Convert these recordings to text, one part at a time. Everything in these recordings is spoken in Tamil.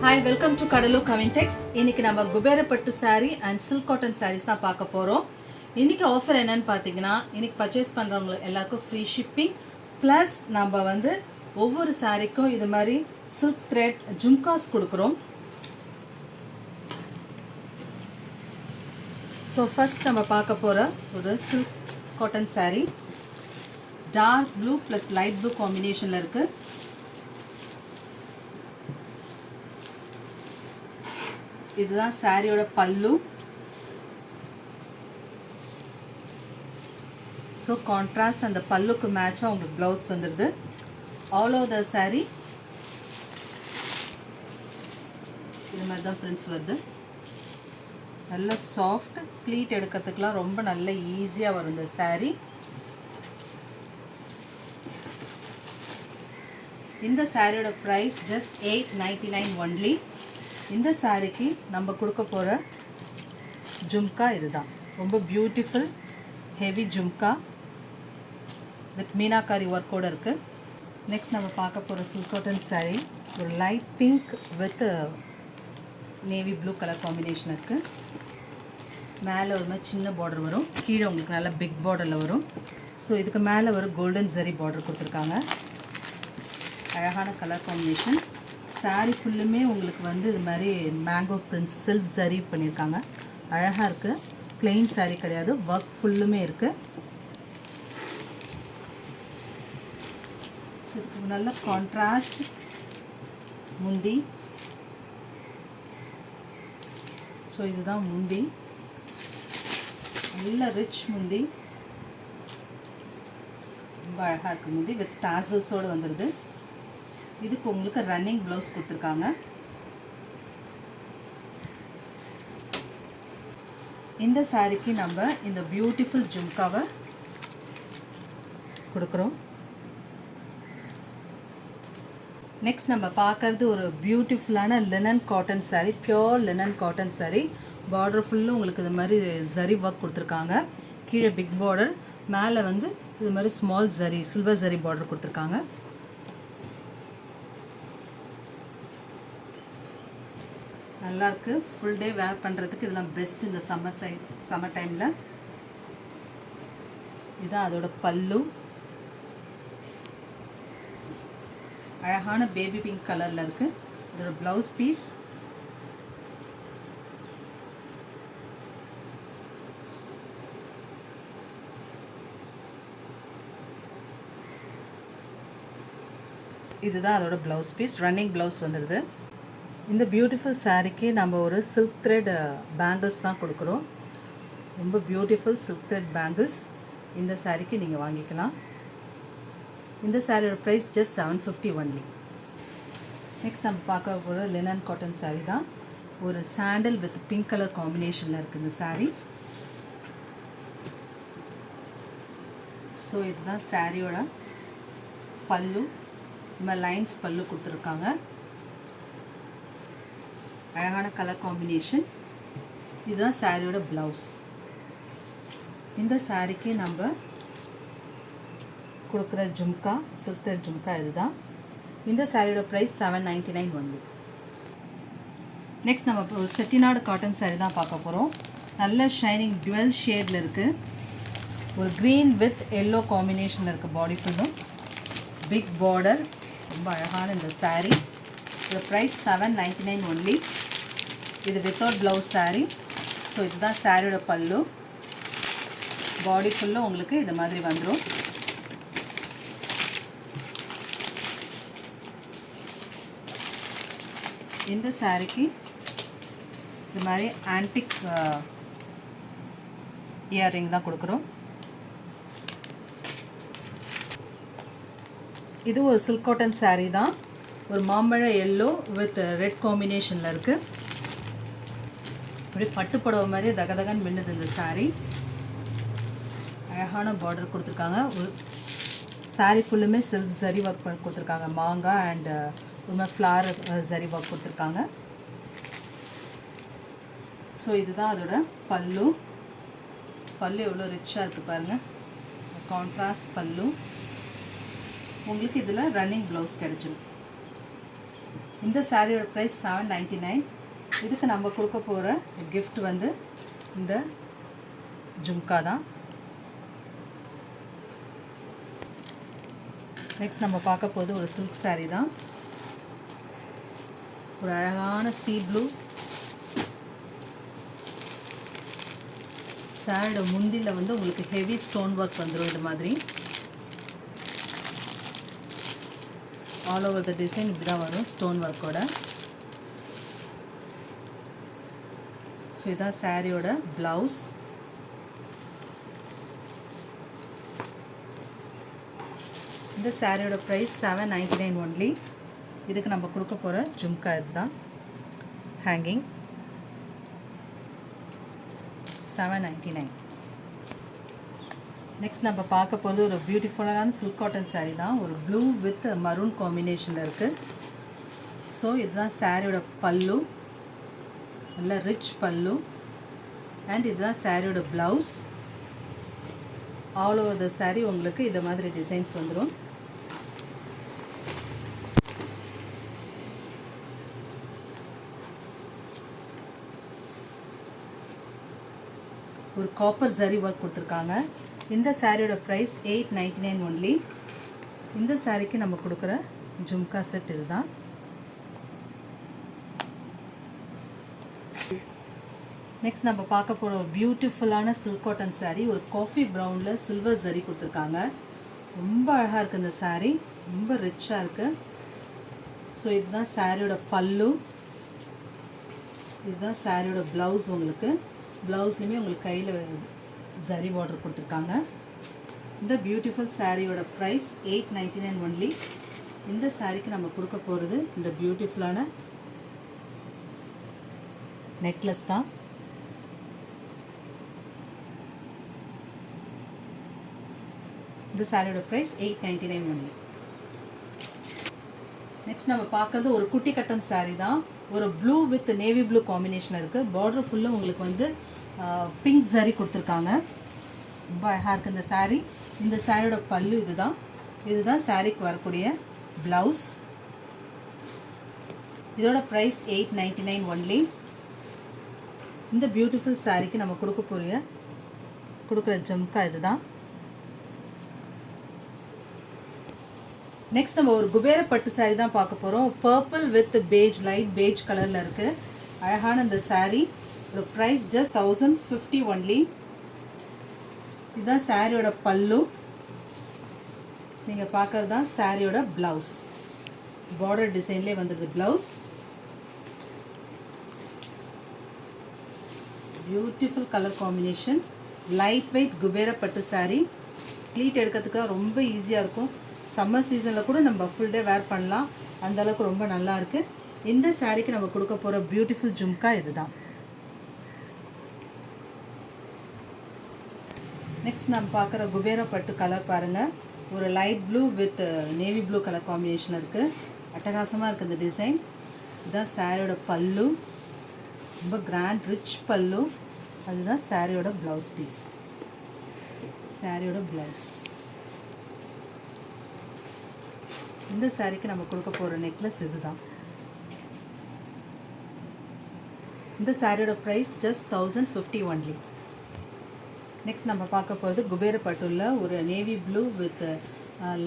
Hi, welcome to Cuddalore Kavintex. இன்னைக்கு நம்ம Kuberapattu saree and silk cotton sarees தான் பார்க்க போகிறோம். இன்னைக்கு ஆஃபர் என்னன்னு பார்த்தீங்கன்னா, இன்னைக்கு பர்ச்சேஸ் பண்ணுறவங்க எல்லாருக்கும் ஃப்ரீ ஷிப்பிங் ப்ளஸ் நம்ம வந்து ஒவ்வொரு சாரீக்கும் இது மாதிரி சில்க் த்ரெட் ஜும்காஸ் கொடுக்குறோம். ஸோ ஃபர்ஸ்ட் நம்ம பார்க்க போகிற ஒரு silk cotton saree dark blue plus light blue காம்பினேஷனில் இருக்குது. இதுதான் சாரியோட பல்லு. ஸோ கான்ட்ராஸ்ட் அந்த பல்லுக்கு மேட்சாக உங்களுக்கு ப்ளவுஸ் வந்துடுது. ஆல் ஓவர் த சாரி இது மாதிரி தான் பிரிண்ட்ஸ் வருது. நல்ல சாஃப்ட் ப்ளீட் எடுக்கிறதுக்கெலாம் ரொம்ப நல்ல ஈஸியாக வரும் இந்த சாரி. இந்த சாரியோட ப்ரைஸ் ஜஸ்ட் $899 ஒன்லி. இந்த சாரிக்கு நம்ம கொடுக்க போகிற ஜும்கா இதுதான். ரொம்ப beautiful heavy jhumka with meenakari ஒர்க்கோடு இருக்குது. நெக்ஸ்ட் நம்ம பார்க்க போகிற சில்க் காட்டன் சாரீ ஒரு light pink with navy blue colour combination இருக்குது. மேலே ஒரு மாதிரி சின்ன பார்டர் வரும், கீழே உங்களுக்கு நல்லா பிக் பார்டரில் வரும். ஸோ இதுக்கு மேலே ஒரு கோல்டன் ஜரி பார்டர் கொடுத்துருக்காங்க. அழகான கலர் காம்பினேஷன். சாரீ ஃபுல்லுமே உங்களுக்கு வந்து இது மாதிரி மேங்கோ பிரிண்ட்ஸ் சில்க் ஜரி பண்ணியிருக்காங்க. அழகாக இருக்குது. பிளெயின் சாரீ கிடையாது, ஒர்க் ஃபுல்லுமே இருக்குது. ஸோ இதுக்கு நல்ல கான்ட்ராஸ்ட் முந்தி. ஸோ இதுதான் முந்தி, நல்ல ரிச் முந்தி, ரொம்ப அழகாக இருக்குது முந்தி வித் டாசல்ஸோடு வந்துடுது. இதுக்கு உங்களுக்கு ரன்னிங் ப்ளவுஸ் கொடுத்துருக்காங்க. இந்த சாரிக்கு நம்ம இந்த பியூட்டிஃபுல் ஜும்காவை கொடுக்குறோம். நெக்ஸ்ட் நம்ம பார்க்கறது ஒரு பியூட்டிஃபுல்லான linen cotton sari, pure linen cotton sari. Border ஃபுல்லும் உங்களுக்கு இது மாதிரி ஜரி ஒர்க் கொடுத்துருக்காங்க. கீழே பிக் பார்டர், மேலே வந்து இது மாதிரி small zari silver zari border கொடுத்துருக்காங்க. நல்லாயிருக்கு. ஃபுல் டே வேர் பண்ணுறதுக்கு இதெல்லாம் பெஸ்ட் இந்த சம்மர் டைமில். இதுதான் அதோட பல்லு. அழகான பேபி பிங்க் கலரில் இருக்குது. இதோட ப்ளவுஸ் பீஸ். இதுதான் அதோட ப்ளவுஸ் பீஸ். ரன்னிங் ப்ளவுஸ் வந்துடுது. இந்த பியூட்டிஃபுல் சாரீக்கு நம்ம ஒரு சில்க் த்ரெட் பேங்கிள்ஸ் தான் கொடுக்குறோம். ரொம்ப பியூட்டிஃபுல் சில்க் த்ரெட் பேங்கிள்ஸ் இந்த சாரீக்கு நீங்கள் வாங்கிக்கலாம். இந்த சாரியோட ப்ரைஸ் ஜஸ்ட் $750 ஒன்லி. நெக்ஸ்ட் நம்ம பார்க்க போகிற லினன் காட்டன் சாரீ தான். ஒரு சாண்டில் வித் பிங்க் கலர் காம்பினேஷனில் இருக்குது இந்த சாரீ. ஸோ இதுதான் சாரியோட பல்லு. நம்ம லைன்ஸ் பல்லு கொடுத்துருக்காங்க. அழகான கலர் காம்பினேஷன். இதுதான் சாரியோட ப்ளவுஸ். இந்த சாரிக்கு நம்ம கொடுக்குற ஜும்கா சில்க் த்ரெட் ஜும்கா இதுதான். இந்த சாரியோட ப்ரைஸ் $799 ஒன்லி. நெக்ஸ்ட் நம்ம ஒரு செட்டிநாடு காட்டன் சாரீ தான் பார்க்க போகிறோம். நல்ல ஷைனிங் டுவெல் ஷேடில் இருக்குது. ஒரு க்ரீன் வித் எல்லோ காம்பினேஷனில் இருக்குது. பாடி ஃபுல்லும் பிக் பார்டர். ரொம்ப அழகான இந்த சாரீ. இதோட ப்ரைஸ் $799 ஒன்லி. இது வித்தவுட் ப்ளவுஸ் சாரீ. ஸோ இதுதான் சாரியோட பல்லு. பாடி ஃபுல்லும் உங்களுக்கு இது மாதிரி வந்துடும். இந்த சாரிக்கு இது மாதிரி ஆன்டிக் இயர்ரிங் தான் கொடுக்குறோம். இது ஒரு சில்க் காட்டன் சாரீ தான். ஒரு மாம்பழ எல்லோ வித் ரெட் காம்பினேஷனில் இருக்குது. அப்படியே பட்டு புடவை மாதிரி தகதகன்னு மின்னுது இந்த சாரீ. அழகான பார்டர் கொடுத்துருக்காங்க. ஒரு சாரீ ஃபுல்லுமே சில்க் ஜரி ஒர்க் கொடுத்துருக்காங்க. மாங்காய் அண்ட் ஒரு ஃப்ளார் ஜரி ஒர்க் கொடுத்துருக்காங்க. ஸோ இதுதான் அதோட பல்லு. பல்லு எவ்வளோ ரிச்சாக இருக்குது பாருங்கள். கான்ட்ராஸ்ட் பல்லு. உங்களுக்கு இதில் ரன்னிங் ப்ளவுஸ் கிடச்சிடும். இந்த சாரியோட ப்ரைஸ் 799. இதுக்கு நம்ம கொடுக்க போகிற gift வந்து இந்த ஜும்கா தான். நெக்ஸ்ட் நம்ம பார்க்க போகிறது ஒரு சில்க் saree தான். ஒரு அழகான சீ ப்ளூ. சாரியோட முந்தியில் வந்து உங்களுக்கு ஹெவி ஸ்டோன் ஒர்க் வந்துடும். இது மாதிரி ஆல் ஓவர் த டிசைன் இப்படி தான் வரும் ஸ்டோன் ஒர்க்கோட. ஸோ இதுதான் சாரியோட ப்ளவுஸ். இந்த சாரியோட ப்ரைஸ் 799 ஒன்லி. இதுக்கு நம்ம கொடுக்க போகிற ஜும்கா இதுதான். ஹேங்கிங் 799. நெக்ஸ்ட் நம்ம பார்க்க போகிறது ஒரு பியூட்டிஃபுல்லான சில்க் காட்டன் சாரீ தான். ஒரு ப்ளூ வித் மரூன் காம்பினேஷனில் இருக்குது. ஸோ இதுதான் சாரியோட பல்லு, நல்ல ரிச் பல்லு. அண்ட் இதுதான் சாரியோட blouse. All over the sari உங்களுக்கு இந்த மாதிரி டிசைன்ஸ் வந்துடும். ஒரு காப்பர் ஜரி ஒர்க் கொடுத்துருக்காங்க. இந்த சாரியோட ப்ரைஸ் 899 ஒன்லி. இந்த சாரிக்கு நம்ம கொடுக்குற ஜும்கா செட் இதுதான். நெக்ஸ்ட் நம்ம பார்க்க போகிற ஒரு பியூட்டிஃபுல்லான சில்க் காட்டன் சாரீ. ஒரு காஃபி ப்ரௌனில் சில்வர் ஜரி கொடுத்துருக்காங்க. ரொம்ப அழகாக இருக்குது இந்த சாரீ, ரொம்ப ரிச்சாக இருக்குது. ஸோ இதுதான் சாரியோட பல்லு, இதுதான் சாரியோட ப்ளவுஸ். உங்களுக்கு ப்ளவுஸ்லையுமே உங்களுக்கு கையில் ஜரி பார்டர் கொடுத்துருக்காங்க. இந்த பியூட்டிஃபுல் சாரியோட ப்ரைஸ் 899 ஒன்லி. இந்த சாரிக்கு நம்ம கொடுக்க போகிறது இந்த பியூட்டிஃபுல்லான நெக்லஸ் தான். இந்த சாரியோட ப்ரைஸ் 899 ஒன்லி. நெக்ஸ்ட் நம்ம பார்க்குறது ஒரு குட்டி கட்டம் சாரீ தான். ஒரு blue with navy blue combination இருக்குது. பார்டர் ஃபுல்லாக உங்களுக்கு வந்து பிங்க் ஜரி கொடுத்துருக்காங்க. ரொம்ப அழகாக இருக்குது இந்த சாரீ. இந்த சாரியோட பல்லு இதுதான். இதுதான் சாரீக்கு வரக்கூடிய ப்ளவுஸ். இதோட ப்ரைஸ் 899 ஒன்லி. இந்த பியூட்டிஃபுல் சாரீக்கு நம்ம கொடுக்குற ஜும்கா இதுதான். நெக்ஸ்ட் நம்ம ஒரு குபேர பட்டு சாரீ தான் பார்க்க போகிறோம். Purple with page, light page கலரில் இருக்குது. அழகான இந்த சாரீ. ஒரு ப்ரைஸ் ஜஸ்ட் 1050 ஒன்லி. இதுதான் சாரியோட பல்லு. நீங்கள் பார்க்குறது தான் சாரியோட ப்ளவுஸ். பார்டர் டிசைன்லேயே வந்துடுது blouse. Beautiful colour combination. Light weight Kubera பட்டு சாரீ. ப்ளீட் எடுக்கிறதுக்கு ரொம்ப ஈஸியாக இருக்கும். சம்மர் சீசனில் கூட நம்ம ஃபுல் டே வேர் பண்ணலாம். அந்தளவுக்கு ரொம்ப நல்லா இருக்குது. இந்த சாரீக்கு நம்ம கொடுக்க போகிற பியூட்டிஃபுல் ஜும்கா இதுதான். நெக்ஸ்ட் நம்ம பார்க்குற குபேர பட்டு கலர் பாருங்கள். ஒரு light blue with navy blue colour combination இருக்குது. அட்டகாசமாக இருக்குது இந்த டிசைன். இதுதான் சாரியோட பல்லு. ரொம்ப கிராண்ட் ரிச் பல்லு. அதுதான் சாரியோட ப்ளவுஸ் பீஸ். சாரியோட ப்ளவுஸ். இந்த சாரீக்கு நம்ம கொடுக்க போகிற நெக்லஸ் இதுதான். இந்த சாரியோட ப்ரைஸ் ஜஸ்ட் 1050 ஒன்லி. நெக்ஸ்ட் நம்ம பார்க்க போகிறது குபேர பட்டுள்ள ஒரு navy blue with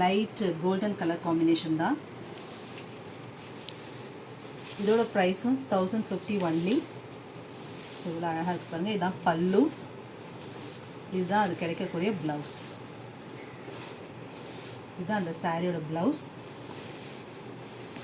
light golden colour combination தான். இதோட ப்ரைஸும் 1050 ஒன்லி. ஸோ இவ்வளோ அழகாக இருக்கு பாருங்கள். இதுதான் பல்லு. இதுதான் அது கிடைக்கக்கூடிய ப்ளவுஸ். இதுதான் அந்த சாரியோட ப்ளவுஸ்.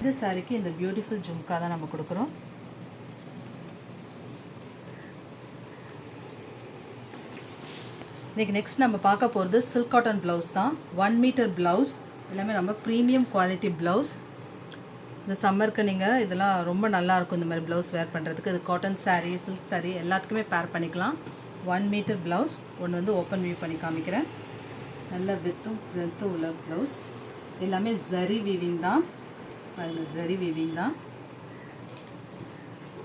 இந்த சாரிக்கு இந்த பியூட்டிஃபுல் ஜும்கா தான் நம்ம கொடுக்குறோம். இன்றைக்கி நெக்ஸ்ட் நம்ம பார்க்க போகிறது சில்க் காட்டன் ப்ளவுஸ் தான். 1 மீட்டர் ப்ளவுஸ். எல்லாமே நம்ம ப்ரீமியம் குவாலிட்டி ப்ளவுஸ். இந்த சம்மருக்கு நீங்கள் இதெல்லாம் ரொம்ப நல்லாயிருக்கும் இந்த மாதிரி ப்ளவுஸ் வேர் பண்ணுறதுக்கு. இது காட்டன் சாரீ, சில்க் சாரீ எல்லாத்துக்குமே பேர் பண்ணிக்கலாம். 1 மீட்டர் ப்ளவுஸ். ஒன்று வந்து ஓப்பன் வியூ பண்ணி காமிக்கிறேன். நல்ல வித்தும் பிரெத்தும் உள்ள ப்ளவுஸ். எல்லாமே ஜரி வீவிங் தான். பாருங்கள், ஜரி வீவிங் தான்.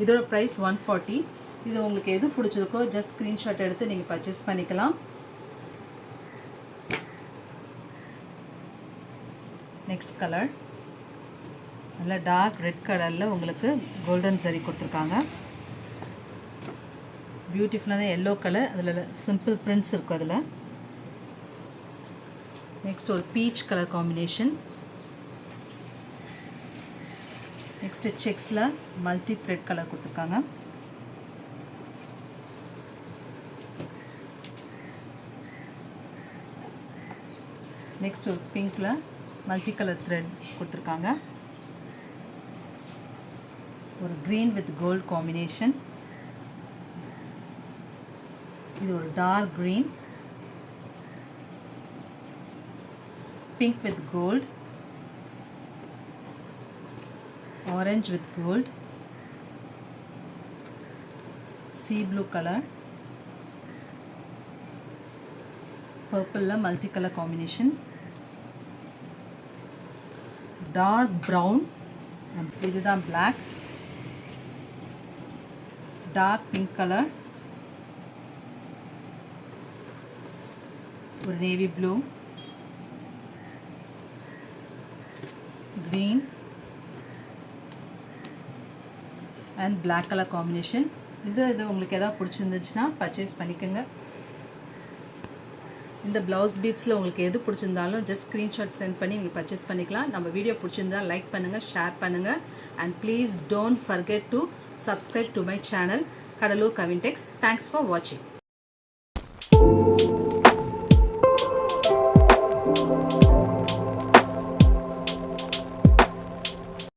இதோட ப்ரைஸ் 140. இது உங்களுக்கு எது பிடிச்சிருக்கோ ஜஸ்ட் ஸ்க்ரீன்ஷாட் எடுத்து நீங்கள் பர்ச்சேஸ் பண்ணிக்கலாம். நெக்ஸ்ட் கலர் நல்லா டார்க் ரெட் கலரில் உங்களுக்கு கோல்டன் சரி கொடுத்துருக்காங்க. பியூட்டிஃபுல்லான எல்லோ கலர், அதில் சிம்பிள் பிரிண்ட்ஸ் இருக்கும். அதில் நெக்ஸ்ட் ஒரு பீச் கலர் காம்பினேஷன். நெக்ஸ்ட் செக்ஸில் மல்டி த்ரெட் கலர் கொடுத்துருக்காங்க. நெக்ஸ்ட் ஒரு பிங்க்கில் மல்டி கலர் த்ரெட் கொடுத்துருக்காங்க. ஒரு க்ரீன் வித் கோல்ட் காம்பினேஷன். இது ஒரு dark green, pink with gold, orange with gold, sea blue colour, பர்பிளில் multi colour combination, dark brown, இதுதான் பிளாக், டார்க் பிங்க் கலர், ஒரு navy blue, green and black color combination. இது உங்களுக்கு எதாவது பிடிச்சிருந்துச்சுன்னா பர்ச்சேஸ் பண்ணிக்கோங்க. இந்த ப்ளவுஸ் பீட்ஸில் உங்களுக்கு எது பிடிச்சிருந்தாலும் ஜஸ்ட் ஸ்க்ரீன்ஷாட் சென்ட் பண்ணி நீங்கள் பர்ச்சேஸ் பண்ணிக்கலாம். நம்ம வீடியோ பிடிச்சிருந்தா லைக் பண்ணுங்கள், ஷேர் பண்ணுங்கள், and please don't forget to subscribe to my channel Cuddalore Kavin techs. Thanks for வாட்சிங்.